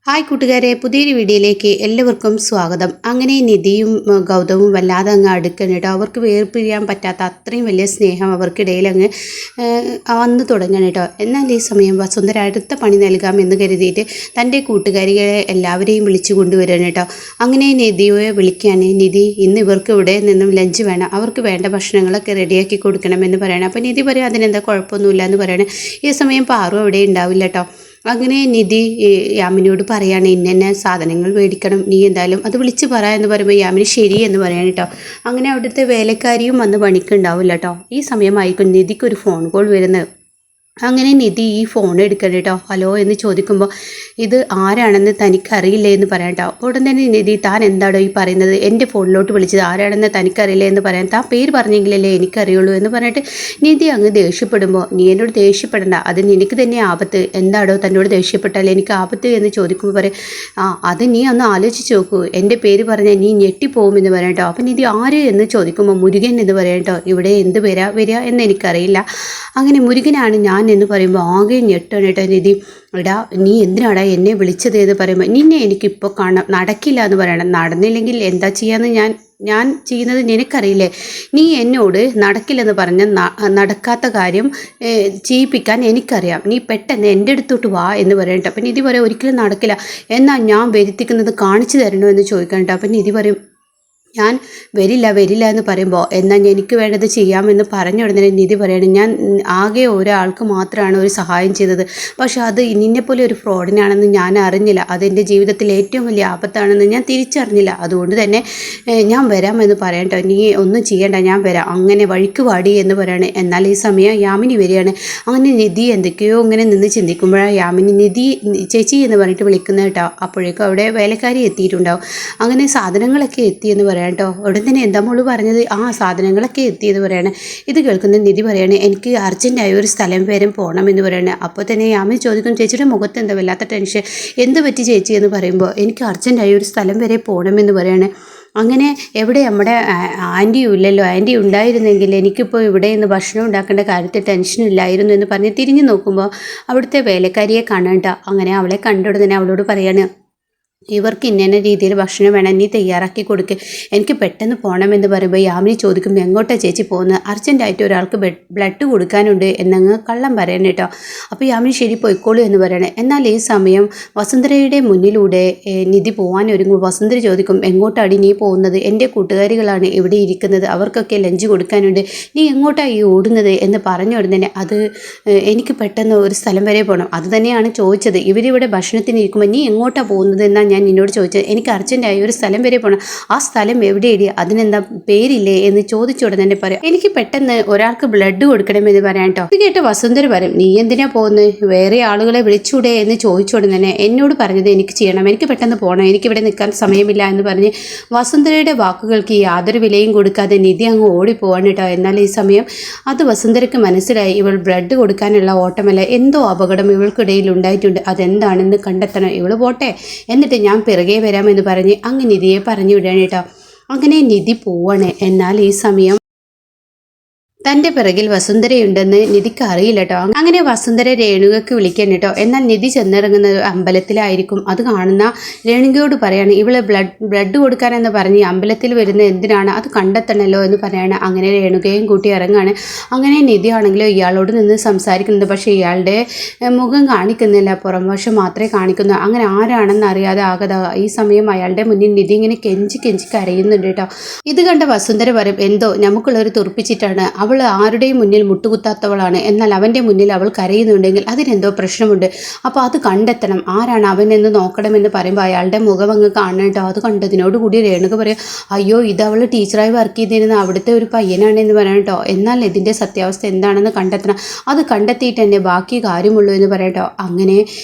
Hi കൂട്ടുകാരെ, പുതിയൊരു വീഡിയോയിലേക്ക് എല്ലാവർക്കും സ്വാഗതം. അങ്ങനെ നിധിയും ഗൗതവും വല്ലാതെ അങ്ങ് അടുക്കണം കേട്ടോ. അവർക്ക് വേർപിരിയാൻ പറ്റാത്ത അത്രയും വലിയ സ്നേഹം അവർക്കിടയിൽ അങ്ങ് വന്നു തുടങ്ങണം കേട്ടോ. എന്നാൽ ഈ സമയം വസുന്ധര അടുത്ത പണി നൽകാം എന്ന് കരുതിയിട്ട് തൻ്റെ കൂട്ടുകാരികളെ എല്ലാവരെയും വിളിച്ചു കൊണ്ടുവരണം കേട്ടോ. അങ്ങനെ നിധിയെ വിളിക്കുകയാണ്. നിധി, ഇന്ന് ഇവർക്ക് ഇവിടെ നിന്നും ലഞ്ച് വേണം, അവർക്ക് വേണ്ട ഭക്ഷണങ്ങളൊക്കെ റെഡിയാക്കി കൊടുക്കണമെന്ന് പറയണം. അപ്പോൾ നിധി പറയും അതിനെന്താ കുഴപ്പമൊന്നുമില്ല എന്ന് പറയണം. ഈ സമയം പാറു അവിടെ ഉണ്ടാവില്ല കേട്ടോ. അങ്ങനെ നിധി യാമിനിയോട് പറയാണ്, ഇന്ന സാധനങ്ങൾ മേടിക്കണം, നീ എന്തായാലും അത് വിളിച്ച് പറ എന്ന് പറയുമ്പോൾ യാമിനി ശരി എന്ന് പറയാണ് കേട്ടോ. അങ്ങനെ അവിടുത്തെ വേലക്കാരിയും വന്ന് പണിക്കുണ്ടാവില്ല കേട്ടോ. ഈ സമയമായിരിക്കും നിധിക്കൊരു ഫോൺ കോൾ വരുന്നത്. അങ്ങനെ നിധി ഈ ഫോൺ എടുക്കണം കേട്ടോ. ഹലോ എന്ന് ചോദിക്കുമ്പോൾ ഇത് ആരാണെന്ന് തനിക്കറിയില്ലേ എന്ന് പറയാം കേട്ടോ. ഉടൻ തന്നെ നിധി, താൻ എന്താണോ ഈ പറയുന്നത്, എൻ്റെ ഫോണിലോട്ട് വിളിച്ചത് ആരാണെന്ന് തനിക്കറിയില്ലേ എന്ന് പറയാൻ, താൻ പേര് പറഞ്ഞെങ്കിലല്ലേ എനിക്കറിയുള്ളൂ എന്ന് പറഞ്ഞിട്ട് നിധി അങ്ങ് ദേഷ്യപ്പെടുമ്പോൾ, നീ എന്നോട് ദേഷ്യപ്പെടണ്ട, അത് നിനക്ക് തന്നെ ആപത്ത്, എന്താടോ തന്നോട് ദേഷ്യപ്പെട്ടാൽ എനിക്ക് ആപത്ത് എന്ന് ചോദിക്കുമ്പോൾ പറയും, അത് നീ ഒന്ന് ആലോചിച്ച് നോക്കൂ, എൻ്റെ പേര് പറഞ്ഞാൽ നീ ഞെട്ടിപ്പോകുമെന്ന് പറയാം കേട്ടോ. അപ്പം നിധി ആര് എന്ന് ചോദിക്കുമ്പോൾ മുരുകൻ എന്ന് പറയാം കേട്ടോ. ഇവിടെ എന്ത് വരിക എന്ന് എനിക്കറിയില്ല. അങ്ങനെ മുരുകനാണ് ഞാൻ എന്ന് പറയുമ്പോൾ ആകെ ഞെട്ടാണ് കേട്ടോ നിധി. എടാ, നീ എന്തിനാടാ എന്നെ വിളിച്ചത് എന്ന് പറയുമ്പോൾ, നിന്നെ എനിക്കിപ്പോൾ കാണാം, നടക്കില്ല എന്ന് പറയണം. നടന്നില്ലെങ്കിൽ എന്താ ചെയ്യാന്ന് ഞാൻ ചെയ്യുന്നത് നിനക്കറിയില്ലേ, നീ എന്നോട് നടക്കില്ലെന്ന് പറഞ്ഞ നടക്കാത്ത കാര്യം ചെയ്യിപ്പിക്കാൻ എനിക്കറിയാം, നീ പെട്ടെന്ന് എൻ്റെ അടുത്തോട്ട് വാ എന്ന് പറയട്ടെ. അപ്പം നിധി പറയാം ഒരിക്കലും നടക്കില്ല, എന്നാൽ ഞാൻ വരുത്തിക്കുന്നത് കാണിച്ചു തരണോ എന്ന് ചോദിക്കണ്ട. അപ്പം നിധി പറയും ഞാൻ വരില്ല എന്ന് പറയുമ്പോൾ, എന്നാൽ എനിക്ക് വേണ്ടത് ചെയ്യാമെന്ന് പറഞ്ഞ ഉടനെ നിധി പറയണം, ഞാൻ ആകെ ഒരാൾക്ക് മാത്രമാണ് ഒരു സഹായം ചെയ്തത്, പക്ഷെ അത് നിന്നെപ്പോലെ ഒരു ഫ്രോഡിനാണെന്ന് ഞാൻ അറിഞ്ഞില്ല, അതെൻ്റെ ജീവിതത്തിൽ ഏറ്റവും വലിയ ആപത്താണെന്ന് ഞാൻ തിരിച്ചറിഞ്ഞില്ല, അതുകൊണ്ട് തന്നെ ഞാൻ വരാമെന്ന് പറയട്ടോ, നീ ഒന്നും ചെയ്യണ്ട, ഞാൻ വരാം, അങ്ങനെ വഴിക്ക് വാടി എന്ന് പറയണേ. എന്നാൽ ഈ സമയം യാമിനി വരികയാണ്. അങ്ങനെ നിധി എന്തൊക്കെയോ അങ്ങനെ നിന്ന് ചിന്തിക്കുമ്പോഴാണ് യാമിനി നിധി ചേച്ചി എന്ന് പറഞ്ഞിട്ട് വിളിക്കുന്നത് കേട്ടോ. അപ്പോഴേക്കും അവിടെ വേലക്കാരി എത്തിയിട്ടുണ്ടാവും. അങ്ങനെ സാധനങ്ങളൊക്കെ എത്തിയെന്ന് പറയാം കേട്ടോ. ഉടൻ തന്നെ എന്താ മോള് പറഞ്ഞത്, സാധനങ്ങളൊക്കെ എത്തിയെന്ന് പറയണേ. ഇത് കേൾക്കുന്ന നിധി പറയണേ, എനിക്ക് അർജൻറ്റായ ഒരു സ്ഥലം വരെ പോകണം എന്ന് പറയണേ. അപ്പോൾ തന്നെ യാമിനി ചോദിക്കും, ചേച്ചിയുടെ മുഖത്ത് എന്താ വല്ലാത്ത ടെൻഷൻ, എന്ത് പറ്റി ചേച്ചി എന്ന് പറയുമ്പോൾ, എനിക്ക് അർജൻറ്റായ ഒരു സ്ഥലം വരെ പോകണമെന്ന് പറയണേ. അങ്ങനെ എവിടെ നമ്മുടെ ആൻറ്റിയും ഇല്ലല്ലോ, ആൻറ്റി ഉണ്ടായിരുന്നെങ്കിൽ എനിക്കിപ്പോൾ ഇവിടെ നിന്ന് ഭക്ഷണം ഉണ്ടാക്കേണ്ട കാര്യത്തിൽ ടെൻഷനില്ലായിരുന്നു എന്ന് പറഞ്ഞ് തിരിഞ്ഞു നോക്കുമ്പോൾ അവിടുത്തെ വേലക്കാരിയെ കാണണ്ട. അങ്ങനെ അവളെ കണ്ടുടനെ അവളോട് പറയാണ്, ഇവർക്ക് ഇന്ന രീതിയിൽ ഭക്ഷണം വേണം, നീ തയ്യാറാക്കി കൊടുക്കുക, എനിക്ക് പെട്ടെന്ന് പോകണമെന്ന് പറയുമ്പോൾ യാമിനി ചോദിക്കും, എങ്ങോട്ടാണ് ചേച്ചി പോകുന്നത്, അർജൻറ്റായിട്ട് ഒരാൾക്ക് ബ്ലഡ് കൊടുക്കാനുണ്ട് എന്നങ്ങ് കള്ളം പറയണം കേട്ടോ. അപ്പോൾ യാമിനി ശരി പോയിക്കോളൂ എന്ന് പറയണേ. എന്നാൽ ഈ സമയം വസുന്ധരയുടെ മുന്നിലൂടെ നിധി പോകാൻ ഒരുങ്ങും. വസുന്ധര ചോദിക്കും, എങ്ങോട്ടാണ് നീ പോകുന്നത്, എൻ്റെ കൂട്ടുകാരികളാണ് ഇവിടെ ഇരിക്കുന്നത്, അവർക്കൊക്കെ ലഞ്ച് കൊടുക്കാനുണ്ട്, നീ എങ്ങോട്ടാണ് ഈ ഓടുന്നത് എന്ന് പറഞ്ഞ ഉടനെ, അത് എനിക്ക് പെട്ടെന്ന് ഒരു സ്ഥലം വരെ പോകണം, അത് തന്നെയാണ് ചോദിച്ചത്, ഇവരിവിടെ ഭക്ഷണത്തിന് ഇരിക്കുമ്പോൾ നീ എങ്ങോട്ടാണ് പോകുന്നത് എന്നാൽ ഞാൻ നിന്നോട് ചോദിച്ചത്, എനിക്ക് അർജൻറ്റായി ഒരു സ്ഥലം വരെ പോകണം, ആ സ്ഥലം എവിടെയിടി, അതിനെന്താ പേരില്ലേ എന്ന് ചോദിച്ചോടെ തന്നെ പറയാം, എനിക്ക് പെട്ടെന്ന് ഒരാൾക്ക് ബ്ലഡ് കൊടുക്കണമെന്ന് പറയാം കേട്ടോ. ഇത് കേട്ട് വസുന്ധര പറയും, നീ എന്തിനാ പോകുന്നത്, വേറെ ആളുകളെ വിളിച്ചൂടെ എന്ന് ചോദിച്ചോടെ തന്നെ എന്നോട് പറഞ്ഞത് എനിക്ക് ചെയ്യണം, എനിക്ക് പെട്ടെന്ന് പോകണം, എനിക്കിവിടെ നിൽക്കാൻ സമയമില്ല എന്ന് പറഞ്ഞ് വസുന്ധരയുടെ വാക്കുകൾക്ക് യാതൊരു വിലയും കൊടുക്കാതെ നിധി അങ്ങ് ഓടിപ്പോവാണ് കേട്ടോ. എന്നാൽ ഈ സമയം അത് വസുന്ധരയ്ക്ക് മനസ്സിലായി, ഇവൾ ബ്ലഡ് കൊടുക്കാനുള്ള ഓട്ടമല്ല, എന്തോ അപകടം ഇവൾക്കിടയിൽ ഉണ്ടായിട്ടുണ്ട്, അതെന്താണെന്ന് കണ്ടെത്തണം, ഇവൾ പോട്ടെ, എന്നിട്ട് ഞാൻ പിറകെ വരാമെന്ന് പറഞ്ഞ് അങ്ങ് നിധിയെ പറഞ്ഞു വിടാണ് കേട്ടോ. അങ്ങനെ നിധി പോവാണ്. എന്നാൽ ഈ സമയം തൻ്റെ പിറകിൽ വസുന്ധരയുണ്ടെന്ന് നിധിക്ക് അറിയില്ല കേട്ടോ. അങ്ങനെ വസുന്ധര രേണുകയ്ക്ക് വിളിക്കാൻ കേട്ടോ. എന്നാൽ നിധി ചെന്നിറങ്ങുന്ന അമ്പലത്തിലായിരിക്കും. അത് കാണുന്ന രേണുകയോട് പറയാണ്, ഇവളെ ബ്ലഡ് കൊടുക്കാനെന്ന് പറഞ്ഞ് അമ്പലത്തിൽ വരുന്ന എന്തിനാണ്, അത് കണ്ടെത്തണമല്ലോ എന്ന് പറയാണ്. അങ്ങനെ രേണുകയും കൂട്ടി ഇറങ്ങാണ്. അങ്ങനെ നിധി ആണെങ്കിലും ഇയാളോട് നിന്ന് സംസാരിക്കുന്നത്, പക്ഷേ ഇയാളുടെ മുഖം കാണിക്കുന്നില്ല, പുറം വശം മാത്രമേ കാണിക്കുന്നു. അങ്ങനെ ആരാണെന്ന് അറിയാതെ ആകത ഈ സമയം അയാളുടെ മുന്നിൽ നിധി ഇങ്ങനെ കെഞ്ചി കരയുന്നുണ്ട് കേട്ടോ. ഇത് കണ്ട വസുന്ധര പറയും, എന്തോ നമുക്കുള്ളൊരു തുറപ്പിച്ചിട്ടാണ്, അവൾ ആരുടെയും മുന്നിൽ മുട്ടുകുത്താത്തവളാണ്, എന്നാൽ അവൻ്റെ മുന്നിൽ അവൾ കരയുന്നുണ്ടെങ്കിൽ അതിനെന്തോ പ്രശ്നമുണ്ട്, അപ്പോൾ അത് കണ്ടെത്തണം, ആരാണ് അവനെന്ന് നോക്കണമെന്ന് പറയുമ്പോൾ അയാളുടെ മുഖം അങ്ങ് കാണട്ടോ. അത് കണ്ടതിനോടുകൂടി രേണുക പറയും, അയ്യോ ഇത് അവൾ ടീച്ചറായി വർക്ക് ചെയ്തിരുന്ന അവിടുത്തെ ഒരു പയ്യനാണെന്ന് പറയാം കേട്ടോ. എന്നാൽ ഇതിൻ്റെ സത്യാവസ്ഥ എന്താണെന്ന് കണ്ടെത്തണം, അത് കണ്ടെത്തിയിട്ട് തന്നെ ബാക്കി കാര്യമുള്ളൂ എന്ന് പറയട്ടോ. അങ്ങനെ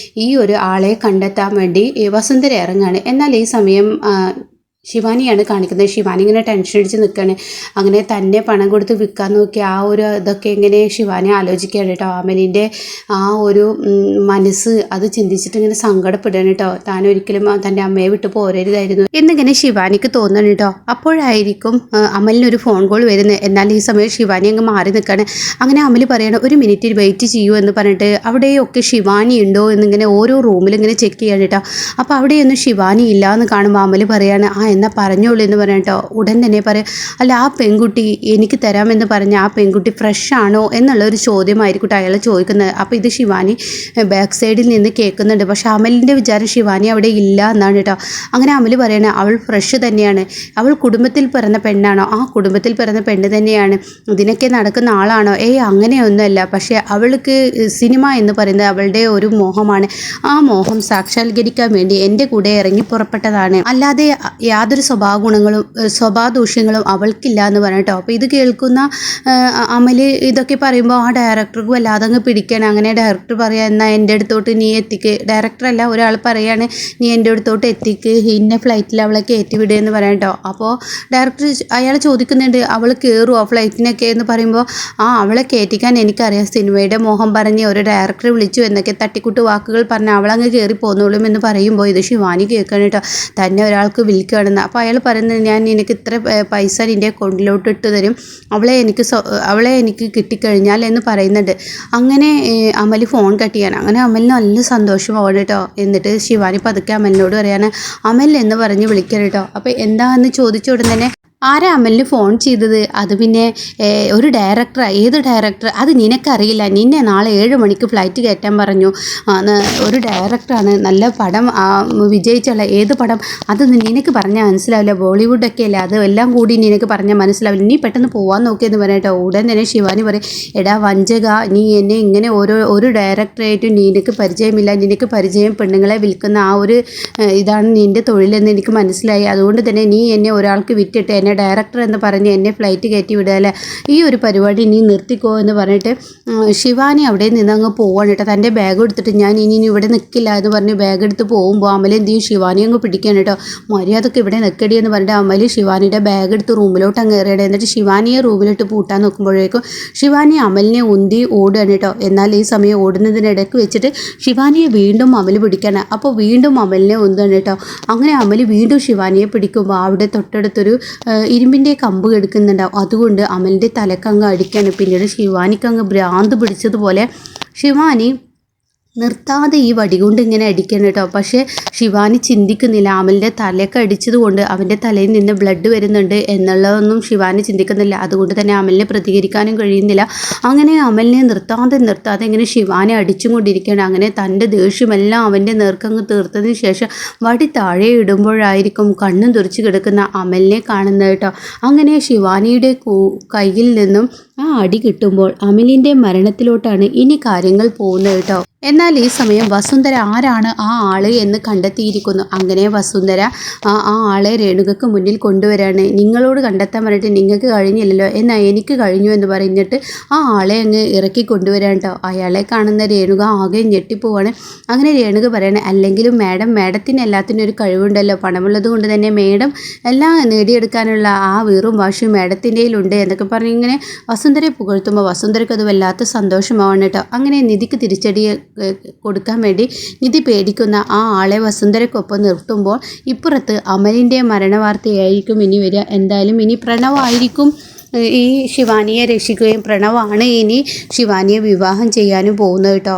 ഈ ഒരു ആളെ കണ്ടെത്താൻ വേണ്ടി വസുന്ധര ഇറങ്ങാണ്. എന്നാൽ ഈ സമയം ശിവാനിയാണ് കാണിക്കുന്നത്. ശിവാനി ഇങ്ങനെ ടെൻഷൻ അടിച്ച് നിൽക്കുകയാണ്. അങ്ങനെ തന്നെ പണം കൊടുത്ത് വിൽക്കാൻ നോക്കി ആ ഒരു ഇതൊക്കെ ഇങ്ങനെ ശിവാനി ആലോചിക്കുകയാണ് കേട്ടോ. അമലിൻ്റെ ആ ഒരു മനസ്സ് അത് ചിന്തിച്ചിട്ട് ഇങ്ങനെ സങ്കടപ്പെടുകയാണ് കേട്ടോ. താൻ ഒരിക്കലും തൻ്റെ അമ്മയെ വിട്ട് പോരരുതായിരുന്നു എന്നിങ്ങനെ ശിവാനിക്ക് തോന്നണം കേട്ടോ. അപ്പോഴായിരിക്കും അമലിനൊരു ഫോൺ കോൾ വരുന്നത്. എന്നാൽ ഈ സമയം ശിവാനി അങ്ങ് മാറി നിൽക്കുകയാണ്. അങ്ങനെ അമൽ പറയണം, ഒരു മിനിറ്റ് വെയിറ്റ് ചെയ്യൂ എന്ന് പറഞ്ഞിട്ട് അവിടെയൊക്കെ ശിവാനി ഉണ്ടോ എന്നിങ്ങനെ ഓരോ റൂമിൽ ഇങ്ങനെ ചെക്ക് ചെയ്യാണ് കേട്ടോ. അപ്പോൾ അവിടെയൊന്നും ശിവാനി ഇല്ല എന്ന് കാണുമ്പോൾ അമൽ പറയാണ്, എന്നാൽ പറഞ്ഞോളൂ എന്ന് പറയാം കേട്ടോ. ഉടൻ തന്നെ പറയാം, അല്ല ആ പെൺകുട്ടി എനിക്ക് തരാമെന്ന് പറഞ്ഞ ആ പെൺകുട്ടി ഫ്രഷ് ആണോ എന്നുള്ളൊരു ചോദ്യമായിരിക്കും അയാൾ ചോദിക്കുന്നത്. അപ്പോൾ ഇത് ശിവാനി ബാക്ക് സൈഡിൽ നിന്ന് കേൾക്കുന്നുണ്ട്. പക്ഷെ അമലിൻ്റെ വിചാരം ശിവാനി അവിടെ ഇല്ല എന്നാണ് കേട്ടോ. അങ്ങനെ അമൽ പറയണ, അവൾ ഫ്രഷ് തന്നെയാണ്, അവൾ കുടുംബത്തിൽ പിറന്ന പെണ്ണാണോ? ആ കുടുംബത്തിൽ പിറന്ന പെണ്ണ് തന്നെയാണ്. ഇതിനൊക്കെ നടക്കുന്ന ആളാണോ? അങ്ങനെയൊന്നുമല്ല. പക്ഷേ അവൾക്ക് സിനിമ എന്ന് പറയുന്നത് അവളുടെ ഒരു മോഹമാണ്. ആ മോഹം സാക്ഷാത്കരിക്കാൻ വേണ്ടി എൻ്റെ കൂടെ ഇറങ്ങി പുറപ്പെട്ടതാണ്, അല്ലാതെ യാതൊരു സ്വഭാവ ദൂഷ്യങ്ങളും അവൾക്കില്ല എന്ന് പറഞ്ഞിട്ടോ. അപ്പോൾ ഇത് കേൾക്കുന്ന അമൽ ഇതൊക്കെ പറയുമ്പോൾ ആ ഡയറക്ടർക്ക് വല്ലാതെ അങ്ങ് പിടിക്കണം. അങ്ങനെ ഡയറക്ടർ പറയാം, എന്നാൽ എൻ്റെ അടുത്തോട്ട് നീ എത്തിക്ക്, ഡയറക്ടറല്ല ഒരാൾ പറയാണ്, നീ എൻ്റെ അടുത്തോട്ട് എത്തിക്ക്, ഇന്ന ഫ്ലൈറ്റിൽ അവളെ കയറ്റി വിടുക എന്ന് പറയാം കേട്ടോ. അപ്പോൾ ഡയറക്ടർ അയാൾ ചോദിക്കുന്നുണ്ട്, അവൾ കയറുമോ ഫ്ലൈറ്റിനൊക്കെ എന്ന് പറയുമ്പോൾ, അവളെ കയറ്റിക്കാൻ എനിക്കറിയാം, സിനിമയുടെ മോഹം പറഞ്ഞ് ഒരു ഡയറക്ടറെ വിളിച്ചു എന്നൊക്കെ തട്ടിക്കൂട്ട് വാക്കുകൾ പറഞ്ഞ് അവളങ്ങ് കയറി പോന്നോളും എന്ന് പറയുമ്പോൾ ഇത് ശിവാനി കേൾക്കണം കേട്ടോ. തന്നെ ഒരാൾക്ക് വിളിക്കുകയാണെന്ന്. അപ്പോൾ അയാൾ പറയുന്നത്, ഞാൻ നിനക്ക് ഇത്ര പൈസ നിൻ്റെ അക്കൗണ്ടിലോട്ട് ഇട്ട് തരും, അവളെ എനിക്ക് കിട്ടിക്കഴിഞ്ഞാൽ എന്ന് പറയുന്നുണ്ട്. അങ്ങനെ അമൽ ഫോൺ കട്ട് ചെയ്യാണ്. അങ്ങനെ അമലിന് നല്ല സന്തോഷമാവണം കേട്ടോ. എന്നിട്ട് ശിവാനി പതുക്കെ അമലിനോട് പറയാണ്, അമൽ എന്ന് പറഞ്ഞ് വിളിക്കണം കേട്ടോ. അപ്പോൾ എന്താണെന്ന് ചോദിച്ച ഉടൻ തന്നെ, ആരാ അമലിന് ഫോൺ ചെയ്തത്? അത് പിന്നെ ഒരു ഡയറക്ടറാണ്. ഏത് ഡയറക്ടർ? അത് നിനക്കറിയില്ല, നിന്നെ നാളെ 7 മണിക്ക് ഫ്ലൈറ്റ് കയറ്റാൻ പറഞ്ഞു. ഒരു ഡയറക്ടറാണ്, നല്ല പടം വിജയിച്ചുള്ള. ഏത് പടം? അതൊന്നും നിനക്ക് പറഞ്ഞാൽ മനസ്സിലാവില്ല, ബോളിവുഡൊക്കെ അല്ലേ, അത് എല്ലാം കൂടി നിനക്ക് പറഞ്ഞാൽ മനസ്സിലാവില്ല, നീ പെട്ടെന്ന് പോകാൻ നോക്കിയെന്ന് പറയട്ടോ. ഉടൻ തന്നെ ശിവാനി പറയും, എടാ വഞ്ചക, നീ എന്നെ ഇങ്ങനെ ഒരു ഡയറക്ടറായിട്ടും നിനക്ക് പരിചയമില്ല, നിനക്ക് പരിചയം പെണ്ണുങ്ങളെ വിൽക്കുന്ന ആ ഒരു ഇതാണ് നിൻ്റെ തൊഴിലെന്ന് എനിക്ക് മനസ്സിലായി, അതുകൊണ്ട് തന്നെ നീ എന്നെ ഒരാൾക്ക് വിറ്റിട്ട് എന്നെ ഡയറക്ടർ എന്ന് പറഞ്ഞ് എന്നെ ഫ്ലൈറ്റ് കയറ്റി വിടുക അല്ലേ, ഈ ഒരു പരിപാടി നീ നിർത്തിക്കോ എന്ന് പറഞ്ഞിട്ട് ശിവാനി അവിടെ നിന്ന് അങ്ങ് പോവാണ് കേട്ടോ. തൻ്റെ ബാഗ് എടുത്തിട്ട് ഞാൻ ഇനി ഇവിടെ നിൽക്കില്ല എന്ന് പറഞ്ഞ് ബാഗ് എടുത്ത് പോകുമ്പോൾ അമൽ എന്ത് ചെയ്യും, ശിവാനി അങ്ങ് പിടിക്കുകയാണ് കേട്ടോ. മര്യാദക്ക് ഇവിടെ നിൽക്കടി എന്ന് പറഞ്ഞിട്ട് അമൽ ശിവാനിയുടെ ബാഗ് എടുത്ത് റൂമിലോട്ട് അങ്ങ് കയറിയത്. എന്നിട്ട് ശിവാനിയെ റൂമിലിട്ട് പൂട്ടാൻ നോക്കുമ്പോഴേക്കും ശിവാനി അമലിനെ ഉന്തി ഓടുകയാണ് കേട്ടോ. എന്നാൽ ഈ സമയം ഓടുന്നതിനിടയ്ക്ക് വെച്ചിട്ട് ശിവാനിയെ വീണ്ടും അമൽ പിടിക്കുകയാണ്. അപ്പോൾ വീണ്ടും അമലിനെ ഉന്താണ് കേട്ടോ. അങ്ങനെ അമൽ വീണ്ടും ശിവാനിയെ പിടിക്കുമ്പോൾ അവിടെ തൊട്ടടുത്തൊരു ഇരുമ്പിൻ്റെ കമ്പ് എടുക്കുന്നുണ്ടാവും. അതുകൊണ്ട് അമലിൻ്റെ തലക്കങ്ങ് അടിക്കാണ്. പിന്നീട് ശിവാനിക്കങ്ങ് ഭ്രാന്ത് പിടിച്ചതുപോലെ ശിവാനി നിർത്താതെ ഈ വടി കൊണ്ട് ഇങ്ങനെ അടിക്കണം കേട്ടോ. പക്ഷേ ശിവാനി ചിന്തിക്കുന്നില്ല, അമലിൻ്റെ തലയൊക്കെ അടിച്ചത് കൊണ്ട് അവൻ്റെ തലയിൽ നിന്ന് ബ്ലഡ് വരുന്നുണ്ട് എന്നുള്ളതൊന്നും ശിവാനി ചിന്തിക്കുന്നില്ല. അതുകൊണ്ട് തന്നെ അമലിനെ പ്രതികരിക്കാനും കഴിയുന്നില്ല. അങ്ങനെ അമലിനെ നിർത്താതെ ഇങ്ങനെ ശിവാനി അടിച്ചും കൊണ്ടിരിക്കുകയാണ്. അങ്ങനെ തൻ്റെ ദേഷ്യമെല്ലാം അവൻ്റെ നേർക്കങ്ങ് തീർത്തതിന് ശേഷം വടി താഴെ ഇടുമ്പോഴായിരിക്കും കണ്ണും തുറച്ച് കിടക്കുന്ന അമലിനെ കാണുന്നത് കേട്ടോ. അങ്ങനെ ശിവാനിയുടെ കയ്യിൽ നിന്നും ആ അടി കിട്ടുമ്പോൾ അമലിൻ്റെ മരണത്തിലോട്ടാണ് ഇനി കാര്യങ്ങൾ പോകുന്നത് കേട്ടോ. എന്നാൽ ഈ സമയം വസുന്ധര ആരാണ് ആ ആള് എന്ന് കണ്ടെത്തിയിരിക്കുന്നു. അങ്ങനെ വസുന്ധര ആ ആളെ രേണുകൾക്ക് മുന്നിൽ കൊണ്ടുവരാണ്. നിങ്ങളോട് കണ്ടെത്താൻ പറഞ്ഞിട്ട് നിങ്ങൾക്ക് കഴിഞ്ഞില്ലല്ലോ, എന്നാൽ എനിക്ക് കഴിഞ്ഞു എന്ന് പറഞ്ഞിട്ട് ആ ആളെ അങ്ങ് ഇറക്കി കൊണ്ടുവരാൻ കേട്ടോ. അയാളെ കാണുന്ന രേണുക ആകെ ഞെട്ടിപ്പോവാണ്. അങ്ങനെ രേണുക പറയണേ, അല്ലെങ്കിലും മാഡത്തിന് എല്ലാത്തിനും ഒരു കഴിവുണ്ടല്ലോ, പണമുള്ളത് കൊണ്ട് തന്നെ മേഡം എല്ലാം നേടിയെടുക്കാനുള്ള ആ വീറും വാശിയും മാഡത്തിൻ്റെയിലുണ്ട് എന്നൊക്കെ പറഞ്ഞ് ഇങ്ങനെ വസുന്ധരയെ പുകഴ്ത്തുമ്പോൾ വസുന്ധരയ്ക്ക് അത് വല്ലാത്ത സന്തോഷമാവണം കേട്ടോ. അങ്ങനെ നിധിക്ക് തിരിച്ചടി കൊടുക്കാൻ വേണ്ടി നിധി പേടിക്കുന്ന ആ ആളെ വസുന്ധരയ്ക്കൊപ്പം നിർത്തുമ്പോൾ ഇപ്പുറത്ത് അമലിൻ്റെ മരണവാർത്തയായിരിക്കും ഇനി വരിക. എന്തായാലും ഇനി പ്രണവായിരിക്കും ഈ ശിവാനിയെ രക്ഷിക്കുകയും പ്രണവാണ് ഇനി ശിവാനിയെ വിവാഹം ചെയ്യാനും പോകുന്നത് കേട്ടോ.